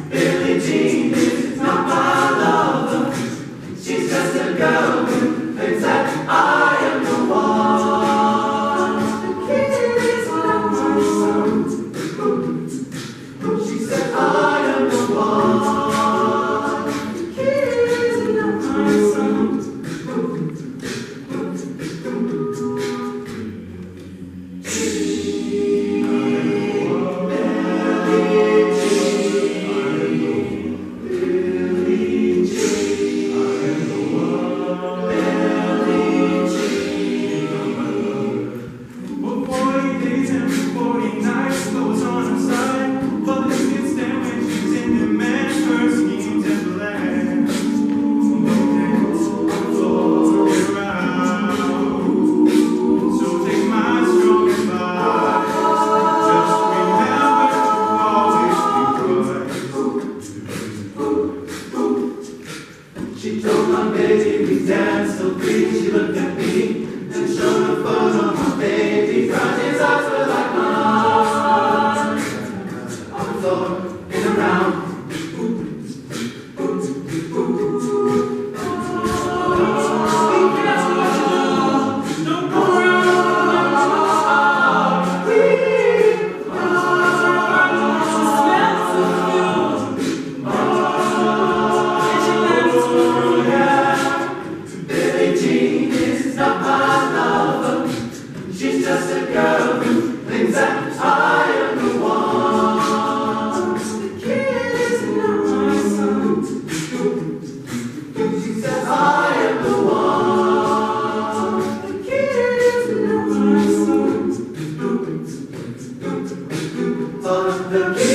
Billie Jean is not my lover. She's just a girl who thinks that I am the one. The kid is not my son. She said I am the one. The kid is not my son. She told my baby we danced so free. She looked at me and showed a photo of my baby. Found his eyes were like mine. On the floor, in a round. She's just a girl who thinks that I am the one. The kid is not my son. She said I am the one. The kid is not my son. But the kid